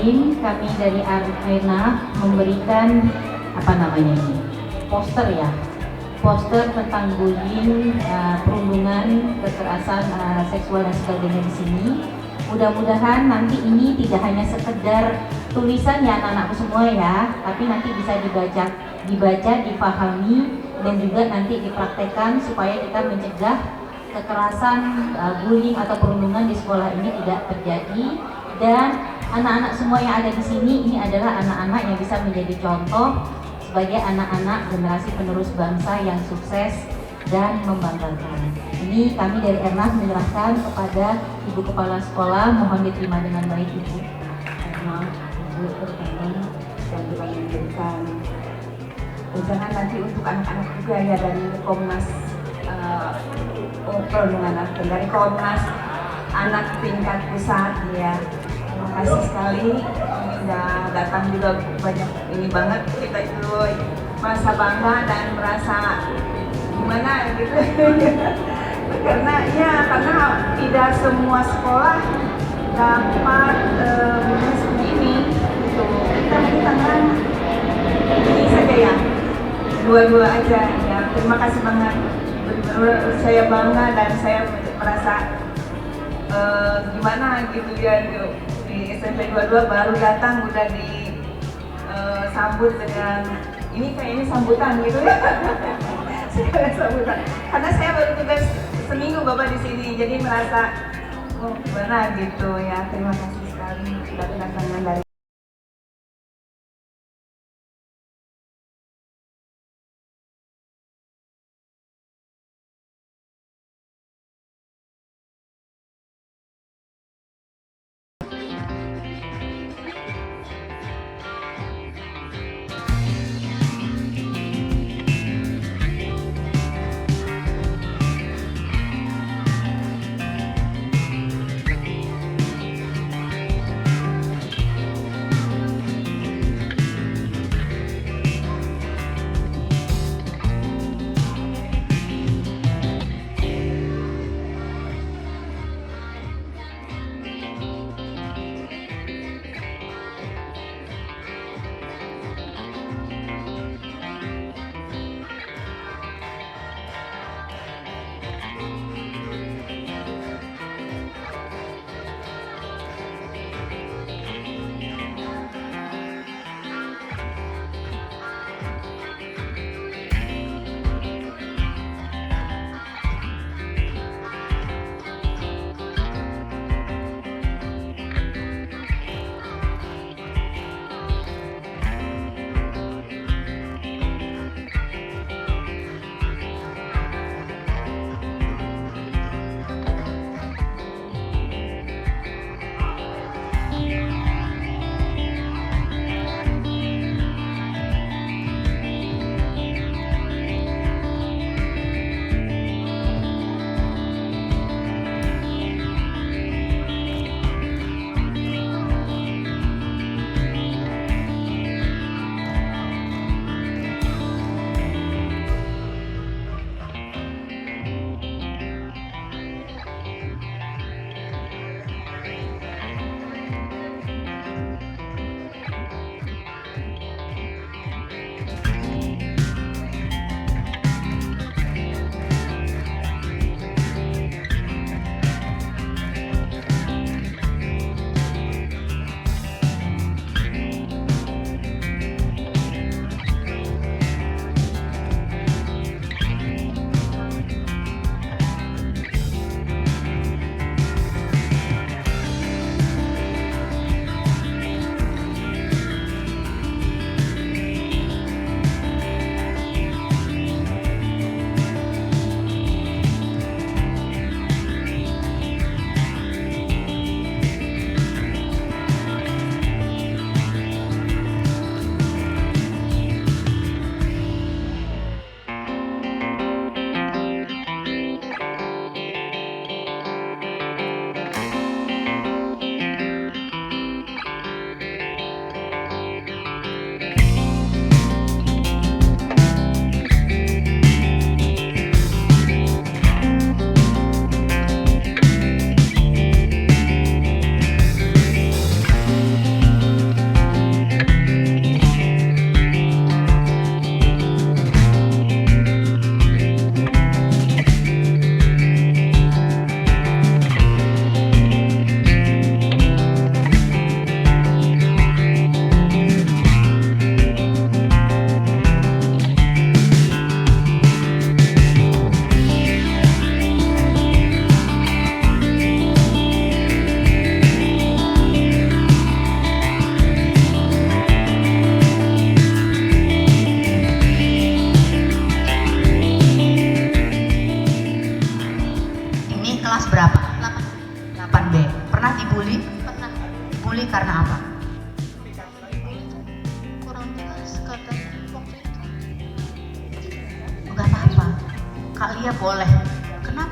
Bismillahirrahmanirrahim. Kami dari Arena memberikan poster ya, poster tentang bullying, perundungan, kekerasan seksual dan sebagainya di sini. Mudah-mudahan nanti ini tidak hanya sekedar tulisan ya anak-anakku semua ya, tapi nanti bisa dibaca, dipahami, dan juga nanti dipraktekkan supaya kita mencegah kekerasan, bullying atau perundungan di sekolah ini tidak terjadi. Dan anak-anak semua yang ada di sini ini adalah anak-anak yang bisa menjadi contoh sebagai anak-anak generasi penerus bangsa yang sukses dan membanggakan. Ini kami dari Ernaf menyerahkan kepada Ibu Kepala Sekolah, mohon diterima dengan baik Ibu. Ernaf, Ibu terutama dan juga memberikan usaha nanti untuk anak-anak juga ya dari Komnas perlindungan anak, dari Komnas Anak tingkat pusat ya. Terima kasih sekali sudah datang juga, banyak ini banget, kita itu merasa bangga dan merasa gimana gitu karena tidak semua sekolah dapat seperti ini gitu. Kita mungkin Tangerang ini saja ya, dua-dua aja ya. Terima kasih banget, benar-benar saya bangga dan saya merasa gimana gitu ya, di SMP 22 baru datang udah disambut dengan ini, kayaknya sambutan gitu ya. Sambutan karena saya baru tugas seminggu Bapak di sini, jadi merasa gimana gitu ya. Terima kasih sekali sudah kedatangan dari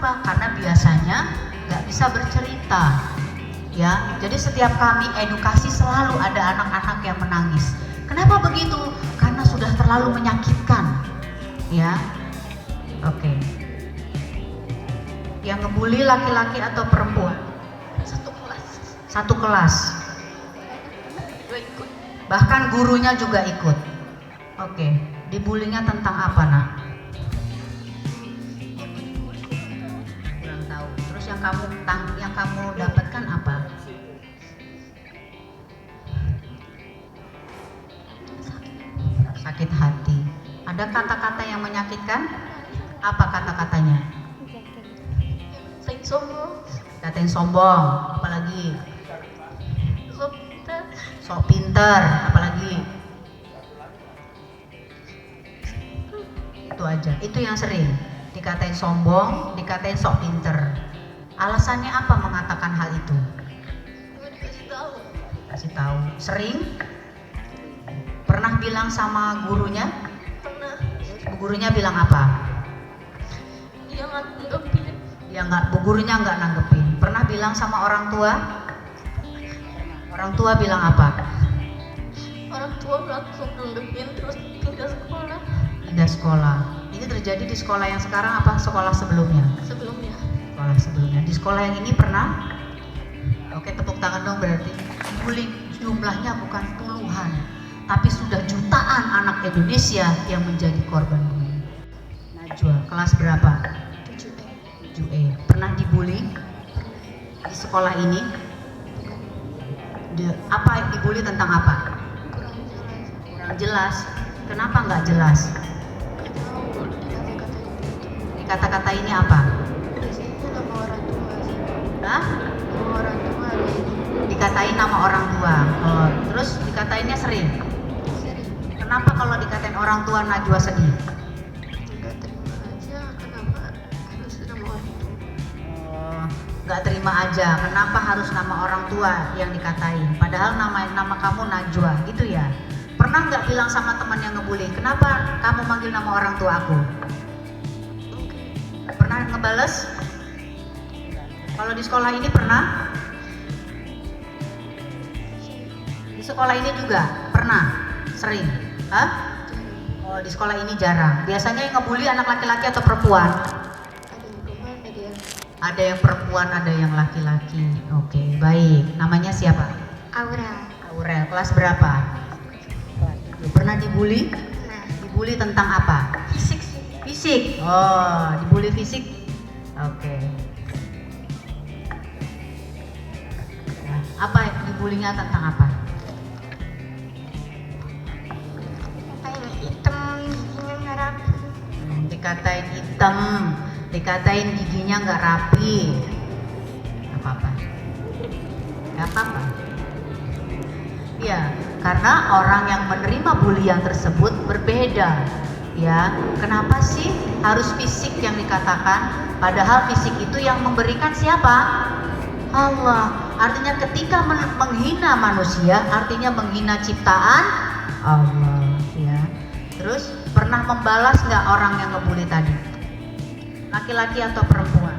Kenapa? Karena biasanya nggak bisa bercerita. Ya, jadi setiap kami edukasi selalu ada anak-anak yang menangis. Kenapa begitu? Karena sudah terlalu menyakitkan. Ya, oke. Yang ngebully laki-laki atau perempuan? Satu kelas. Bahkan gurunya juga ikut. Oke, dibulinya tentang apa, Nak? Kurang tahu. Terus yang kamu dapatkan apa? Sakit hati. Ada kata-kata yang menyakitkan? Apa kata-katanya? Sombong, Katain sombong, apalagi? pintar, Sok pinter, apalagi? Itu aja, itu yang sering dikatain sombong, dikatain sok pinter. Alasannya apa mengatakan hal itu? dikasih tahu. Kasih tahu. Sering? Pernah bilang sama gurunya? Pernah Gurunya bilang apa? dia nganggepin, Ya nggak, gurunya nggak nanggepin. Pernah bilang sama orang tua? Orang tua bilang apa? orang tua langsung nanggepin terus pindah sekolah Pindah sekolah. Ini terjadi di sekolah yang sekarang apa sekolah sebelumnya? sebelumnya. Sekolah sebelumnya. Di sekolah yang ini pernah? Oke, tepuk tangan dong berarti. Bullying jumlahnya bukan puluhan, tapi sudah jutaan anak Indonesia yang menjadi korban bullying. Najwa, kelas berapa? 7E. Pernah dibully di sekolah ini? Apa dibully tentang apa? Kurang jelas. Kenapa nggak jelas? Kata-kata ini apa? Nama orang tua sih. Hah? Nama orang tua Dikatain nama orang tua. Oh, terus dikatainnya sering. sering Kenapa kalau dikatain orang tua Najwa sedih? nggak terima aja kenapa harus nama orang tua. Oh, nggak terima aja. Kenapa harus nama orang tua yang dikatain? Padahal nama kamu Najwa, gitu ya. Pernah nggak bilang sama teman yang ngebully, kenapa kamu manggil nama orang tua aku? Pernah ngebales? Kalau di sekolah ini pernah? Di sekolah ini juga pernah? Sering? Hah? Oh, di sekolah ini jarang. Biasanya yang ngebully anak laki-laki atau perempuan? Ada yang perempuan, ada yang laki-laki. Oke, baik. Namanya siapa? Aura. Aurel. Kelas berapa? Pernah dibully? Nah, Dibully tentang apa? fisik sih. Fisik. Oh, dibully fisik. Oke. Nah, apa dibulinya tentang apa? Kayak hitam giginya nggak rapi. Dikatain hitam, dikatain giginya nggak rapi. Gak apa-apa. Gak apa-apa. Ya, karena orang yang menerima bulian tersebut berbeda. Ya, kenapa sih harus fisik yang dikatakan? Padahal fisik itu yang memberikan siapa? Allah. Artinya ketika menghina manusia, artinya menghina ciptaan Allah. Ya. Terus pernah membalas nggak orang yang ngebully tadi? Laki-laki atau perempuan?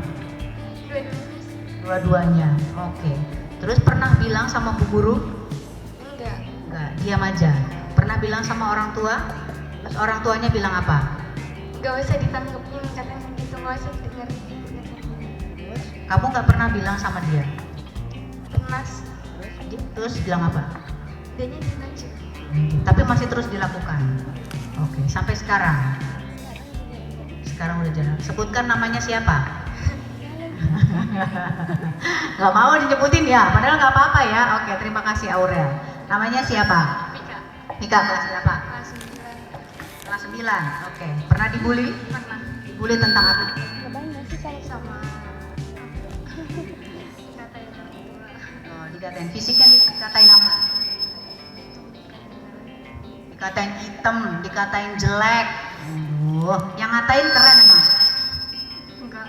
Dua-duanya. Oke. Terus pernah bilang sama bu guru? Enggak, diam aja. Pernah bilang sama orang tua? Terus orang tuanya bilang apa? Gak usah ditanggepin katanya gitu, gak usah dengerin. Kamu nggak pernah bilang sama dia? Mas, Terus bilang apa? dia nyanyi aja. Tapi masih terus dilakukan. Oke, sampai sekarang. Sekarang udah jalan. Sebutkan namanya siapa? Gak mau disebutin ya, padahal nggak apa-apa ya. Oke, terima kasih Aurel. Namanya siapa? Mika, Mika, kelas berapa? kelas 9. Kelas 9. Oke. Pernah dibully? Pernah. Dibully tentang apa? Banyak sih kayak sama dikatain orang tua. Oh, dikatain fisiknya, dikatain apa? Dikatain hitam, dikatain jelek. Aduh, yang ngatain keren emang. Enggak.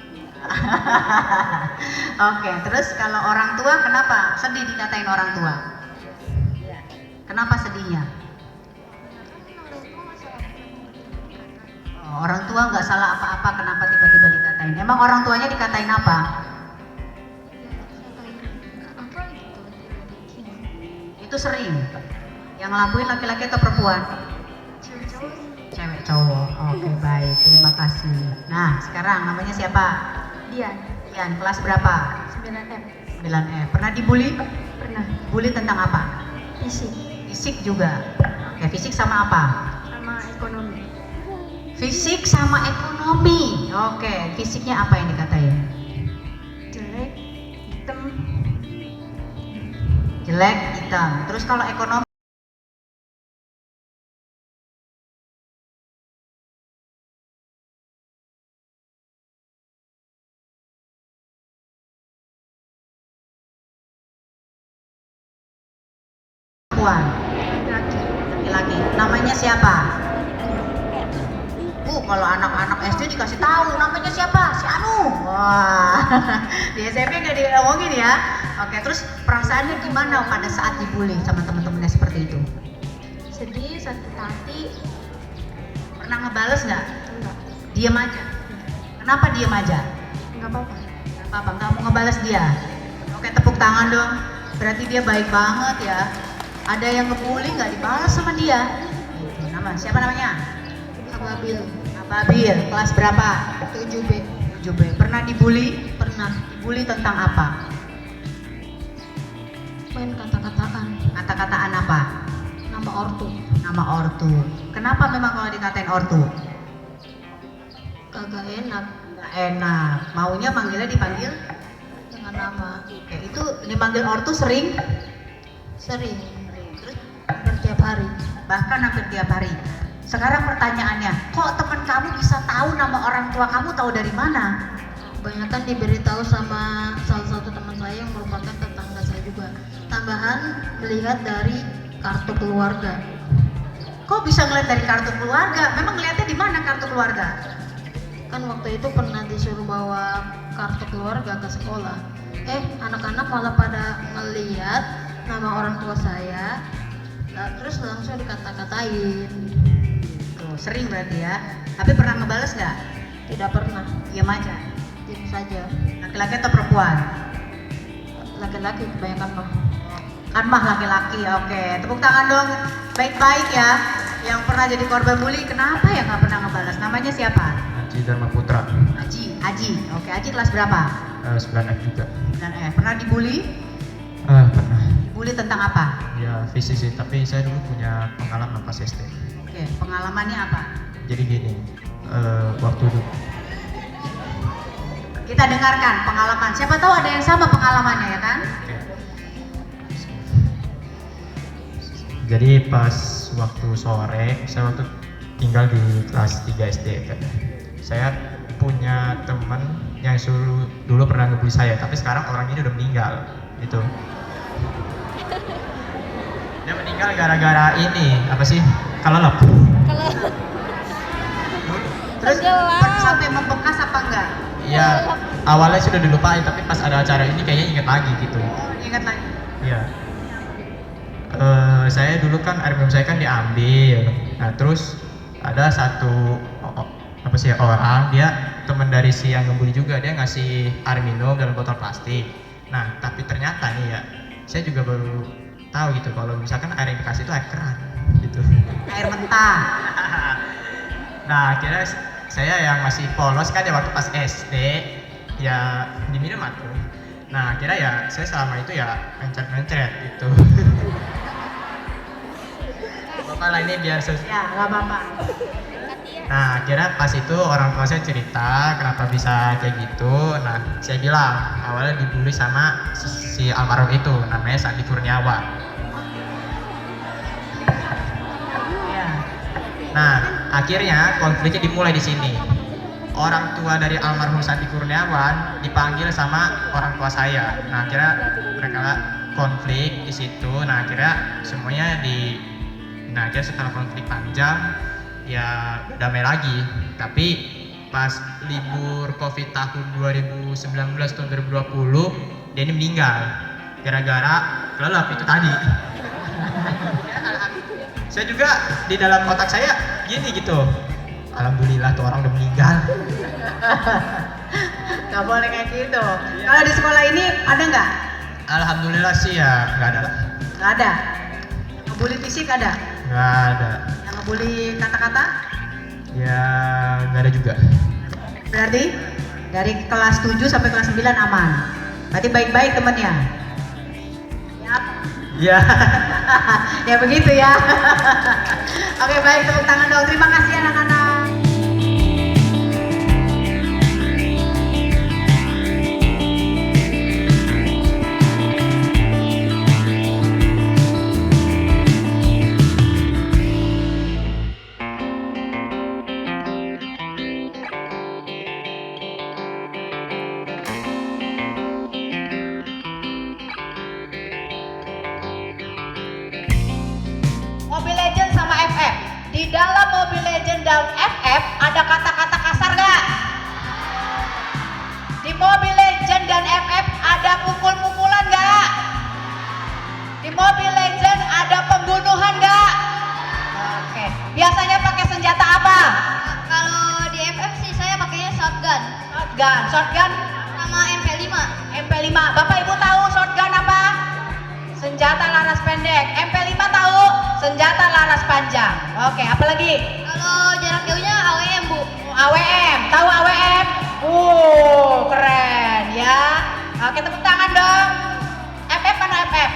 Oke, terus kalau orang tua kenapa sedih dikatain orang tua? Kenapa sedihnya? Orang tua masalah Orang tua nggak salah apa-apa, kenapa tiba-tiba dikatain? Emang orang tuanya dikatain apa? apa gitu diledekin. Itu sering. Yang ngelakuin laki-laki atau perempuan? Cewek cowok Cewek cowok. Oke, baik, terima kasih. Nah, sekarang namanya siapa? Dian Ian, kelas berapa? 9M 9E. Pernah dibully? pernah Bully tentang apa? fisik Fisik juga. Oke, fisik sama apa? sama ekonomi Fisik sama ekonomi. Oke, fisiknya apa yang dikatain? jelek hitam Jelek, hitam. Terus kalau ekonomi? Perempuan, laki-laki laki-laki. Namanya siapa? Kalau anak-anak SD dikasih tahu namanya siapa? Si Anu. Wah, di SMP nggak diomongin ya. Oke, terus perasaannya gimana pada saat dibully sama teman-temannya seperti itu? sedih sakit hati Pernah ngebales nggak? enggak Diam aja. Kenapa diam aja? enggak apa-apa Nggak apa-apa, nggak mau ngebales dia. Oke, tepuk tangan dong. Berarti dia baik banget ya. Ada yang ngebully nggak dibalas sama dia. Gitu. Siapa namanya? Ababil Ababil. Kelas berapa? 7B 7B. Pernah dibully? pernah Dibully tentang apa? main kata-kataan Kata-kataan apa? nama ortu Nama ortu. Kenapa memang kalau dikatain ortu? kagak enak Nggak enak. Maunya manggilnya dipanggil? dengan nama Oke, itu dipanggil ortu sering? sering Terus hampir tiap hari bahkan hampir tiap hari. Sekarang pertanyaannya, kok teman kamu bisa tahu nama orang tua kamu, tahu dari mana? kebanyakan diberitahu sama salah satu teman saya yang merupakan tetangga saya juga tambahan melihat dari kartu keluarga Kok bisa ngeliat dari kartu keluarga? Memang ngeliatnya di mana kartu keluarga? kan waktu itu pernah disuruh bawa kartu keluarga ke sekolah anak-anak malah pada ngeliat nama orang tua saya terus langsung dikata-katain Tuh, sering berarti ya. Tapi pernah ngebales nggak? tidak pernah Diam aja. diam saja Laki-laki atau perempuan? laki-laki kebanyakan mah Kan mah laki-laki. Oke, tepuk tangan dong. Baik-baik ya. Yang pernah jadi korban bully, kenapa ya nggak pernah ngebales? Namanya siapa? Haji Dharma Putra, Aji. Oke, Aji kelas berapa? 9F juga. Dan pernah dibully? Pernah. Dibully tentang apa? Ya fisik sih, tapi saya dulu punya pengalaman pas SD. Oke, pengalamannya apa? Jadi gini, waktu dulu, Kita dengarkan pengalaman. Siapa tahu ada yang sama pengalamannya ya kan? oke. Jadi pas waktu sore, saya waktu tinggal di kelas 3 SD kan. Saya punya teman yang dulu pernah ngebully saya, tapi sekarang orang ini udah meninggal, gitu. Dia meninggal gara-gara ini, apa sih? Kelelep. Terus sampai membekas apa enggak? Ya, awalnya sudah dilupain, tapi pas ada acara ini kayaknya inget lagi gitu. Ingat lagi. Iya. Saya dulu kan air minum saya kan diambil. Nah, terus ada satu orang, dia teman dari si yang ngebully juga, dia ngasih air minum dalam botol plastik. Nah, tapi ternyata nih ya, saya juga baru tahu gitu kalau misalkan air yang dikasih itu air keran gitu. Air mentah. Nah, akhirnya saya yang masih polos kan ya waktu pas SD ya diminum aku. Nah, akhirnya ya saya selama itu ya mencret-mencret gitu. Bapak lah ini biar Ya, nggak apa-apa. Nah, akhirnya pas itu orang tua saya cerita kenapa bisa kayak gitu. Nah, saya bilang awalnya dibully sama si almarhum itu, namanya Sandi Kurniawan. Ya. Nah, akhirnya konfliknya dimulai di sini. Orang tua dari almarhum Sandi Kurniawan dipanggil sama orang tua saya. Nah, akhirnya mereka konflik di situ. Nah, akhirnya semuanya Nah, akhirnya setelah konflik panjang, ya damai lagi. Tapi pas libur Covid tahun 2019 tahun 2020, dia ini meninggal gara-gara kelelep itu tadi. Saya juga di dalam otak saya gini gitu, Alhamdulillah tuh orang udah meninggal. Nggak boleh kayak gitu. Kalau di sekolah ini ada nggak? Alhamdulillah sih ya nggak ada lah. Nggak ada. Yang ngebully fisik ada? Nggak ada. Yang ngebully kata-kata? Ya nggak ada juga. Berarti dari kelas 7 sampai kelas 9 aman. Berarti baik-baik temennya. Ya. Ya begitu ya. Oke, baik, tepuk tangan dong. Terima kasih anak-anak. Mobile Legends sama FF. Di dalam Mobile Legends dan FF ada kata-kata kasar nggak? Di Mobile Legends dan FF ada pukul-pukulan nggak? Di Mobile Legends ada pembunuhan nggak? Oke. Biasanya pakai senjata apa? Kalau di FF sih saya pakainya shotgun Shotgun sama MP5. MP5. Bapak Ibu tahu shotgun apa? Senjata laras pendek. MP5 tahu? Senjata laras panjang. Oke, apa lagi? Kalau jarak jauhnya AWM, Bu. AWM. Tahu AWM? Keren ya. Oke, tepuk tangan dong. FF mana FF?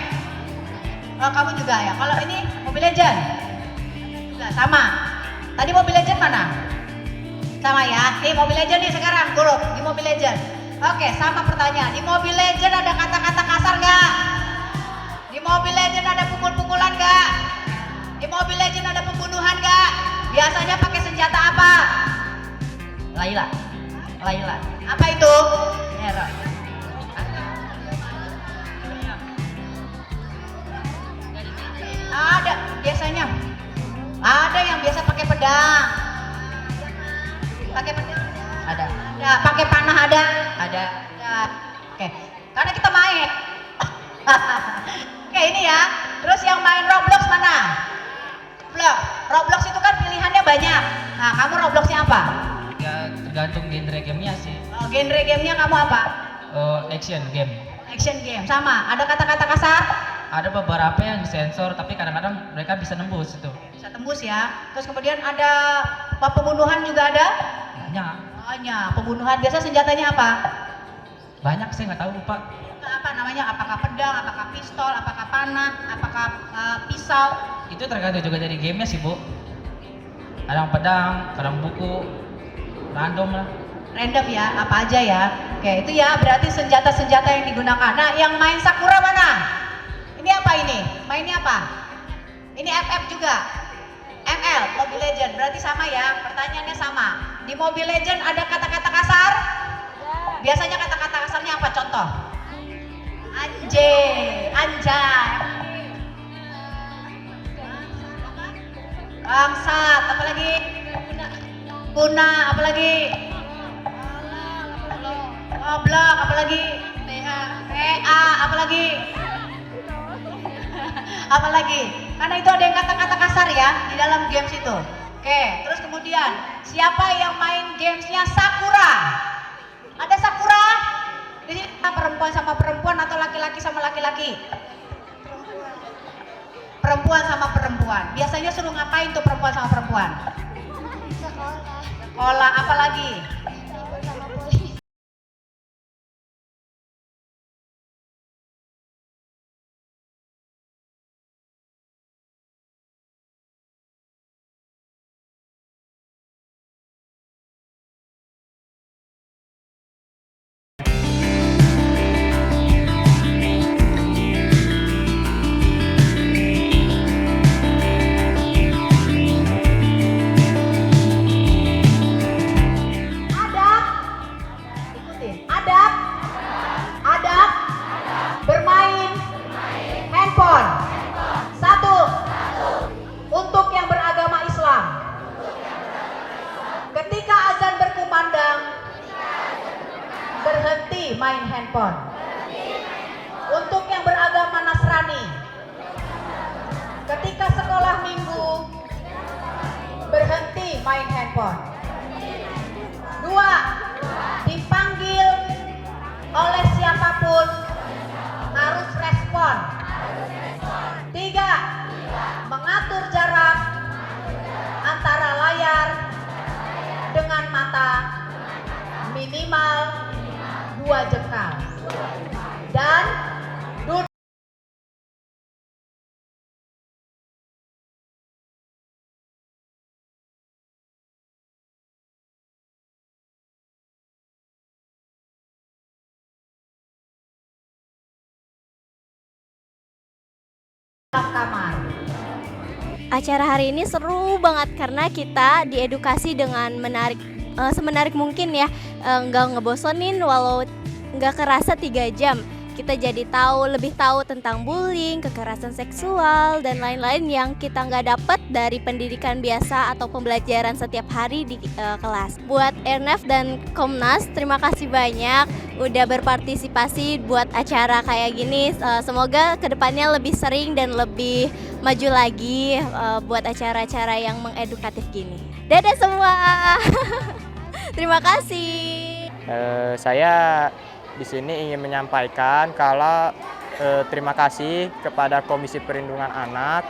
Oh, kamu juga ya. Kalau ini Mobile Legend? Juga sama. Tadi Mobile Legend mana? Sama ya. Di Mobile Legend nih sekarang, grup di Mobile Legend. Oke, sama pertanyaan. Di Mobile Legend ada kata-kata kasar nggak? Di Mobile Legend ada pukul-pukulan nggak? Di Mobile Legend ada pembunuhan nggak? Biasanya pakai senjata apa? Laila. Apa itu? Hero. Ada biasanya. Ada yang biasa pakai pedang. Pakai pedang. Ada. Pakai panah ada. Ada. Oke. Karena kita main. Oke, ini ya. Terus yang main Roblox mana? Roblox itu kan pilihannya banyak. Nah, kamu Robloxnya apa? Ya tergantung genre gamenya sih. Oh, genre gamenya kamu apa? Action game. Action game. Sama. Ada kata-kata kasar? Ada beberapa yang disensor tapi kadang-kadang mereka bisa nembus itu. Bisa tembus ya. Terus kemudian ada pembunuhan juga ada? Banyak. Pembunuhan. Biasa senjatanya apa? Banyak saya nggak tahu lupa. Apa namanya? Apakah pedang, apakah pistol, apakah panah, apakah pisau? Itu tergantung juga dari gamenya sih, Bu. Kadang pedang, kadang buku, random lah. Random ya, apa aja ya. Oke, itu ya berarti senjata-senjata yang digunakan. Nah, yang main Sakura mana? Ini apa ini? Mainnya apa? Ini FF juga. ML, Mobile Legend. Berarti sama ya, pertanyaannya sama. Di Mobile Legend ada kata-kata kasar? Biasanya kata-kata kasarnya apa? Contoh. Anjay. Bangsat, apa lagi? Guna, apa lagi? Goblok, apa lagi? PA, apa lagi? Apa lagi? Karena itu ada yang kata-kata kasar ya di dalam games itu. Oke, terus kemudian siapa yang main gamesnya Sakura? Ada Sakura? Di sini perempuan sama perempuan atau laki-laki sama laki-laki? Perempuan sama perempuan. Biasanya suruh ngapain tuh perempuan sama perempuan? Sekolah, apa lagi? Adab bermain handphone. Satu, untuk yang beragama Islam. Ketika azan berkumandang, berhenti main handphone. Untuk yang beragama Nasrani, ketika sekolah minggu, berhenti main handphone. 2, dipanggil oleh siapapun harus respon. 3, mengatur jarak antara layar dengan mata minimal 2 jengkal. Dan duduk dalam kamar. Acara hari ini seru banget karena kita diedukasi dengan semenarik mungkin ya, nggak ngebosonin walau nggak kerasa 3 jam. Kita jadi lebih tahu tentang bullying, kekerasan seksual, dan lain-lain yang kita nggak dapat dari pendidikan biasa atau pembelajaran setiap hari di kelas. Buat Airnav dan Komnas, terima kasih banyak udah berpartisipasi buat acara kayak gini. Semoga kedepannya lebih sering dan lebih maju lagi buat acara-acara yang mengedukatif gini. Dadah semua. Terima kasih. Saya di sini ingin menyampaikan kalau terima kasih kepada Komisi Perlindungan Anak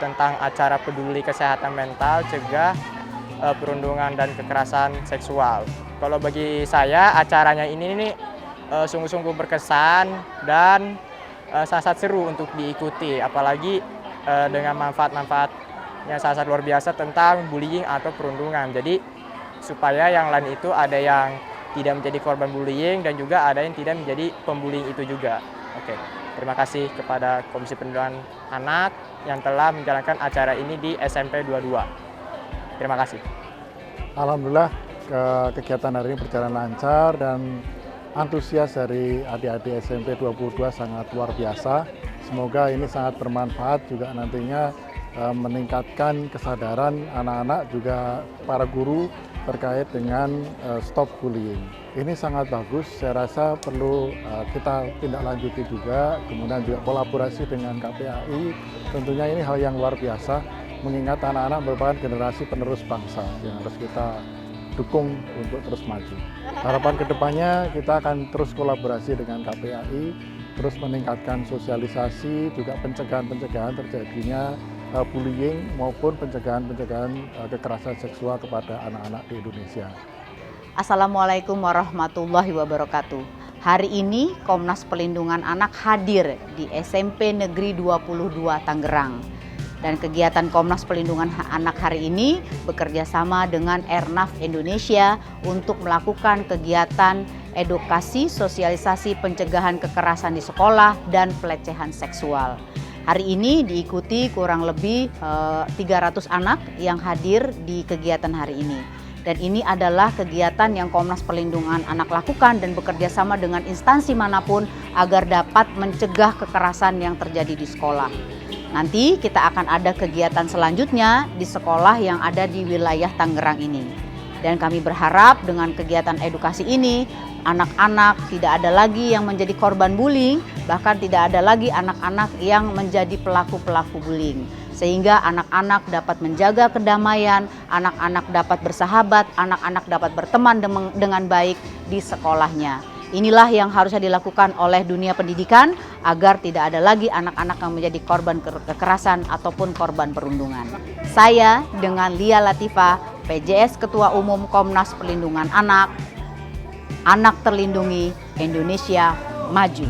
tentang acara peduli kesehatan mental, cegah perundungan dan kekerasan seksual. Kalau bagi saya acaranya ini sungguh-sungguh berkesan dan sangat seru untuk diikuti, apalagi dengan manfaat-manfaat yang sangat luar biasa tentang bullying atau perundungan. Jadi supaya yang lain itu ada yang tidak menjadi korban bullying dan juga ada yang tidak menjadi pembullying itu juga. Oke, terima kasih kepada Komisi Perlindungan Anak yang telah menjalankan acara ini di SMP 22. Terima kasih. Alhamdulillah kegiatan hari ini berjalan lancar dan antusias dari adik-adik SMP 22 sangat luar biasa. Semoga ini sangat bermanfaat juga nantinya meningkatkan kesadaran anak-anak juga para guru terkait dengan stop bullying. Ini sangat bagus, saya rasa perlu kita tindak lanjuti juga, kemudian juga kolaborasi dengan KPAI. Tentunya ini hal yang luar biasa, mengingat anak-anak merupakan generasi penerus bangsa yang harus kita dukung untuk terus maju. Harapan kedepannya kita akan terus kolaborasi dengan KPAI, terus meningkatkan sosialisasi, juga pencegahan-pencegahan terjadinya bullying maupun pencegahan-pencegahan kekerasan seksual kepada anak-anak di Indonesia. Assalamualaikum warahmatullahi wabarakatuh. Hari ini Komnas Perlindungan Anak hadir di SMP Negeri 22 Tangerang. Dan kegiatan Komnas Perlindungan Anak hari ini bekerja sama dengan Airnav Indonesia untuk melakukan kegiatan edukasi sosialisasi pencegahan kekerasan di sekolah dan pelecehan seksual. Hari ini diikuti kurang lebih 300 anak yang hadir di kegiatan hari ini. Dan ini adalah kegiatan yang Komnas Perlindungan Anak lakukan dan bekerja sama dengan instansi manapun agar dapat mencegah kekerasan yang terjadi di sekolah. Nanti kita akan ada kegiatan selanjutnya di sekolah yang ada di wilayah Tangerang ini. Dan kami berharap dengan kegiatan edukasi ini, anak-anak tidak ada lagi yang menjadi korban bullying, bahkan tidak ada lagi anak-anak yang menjadi pelaku-pelaku bullying. Sehingga anak-anak dapat menjaga kedamaian, anak-anak dapat bersahabat, anak-anak dapat berteman dengan baik di sekolahnya. Inilah yang harusnya dilakukan oleh dunia pendidikan agar tidak ada lagi anak-anak yang menjadi korban kekerasan ataupun korban perundungan. Saya dengan Lia Latifah, PJS Ketua Umum Komnas Perlindungan Anak, Anak Terlindungi, Indonesia Maju.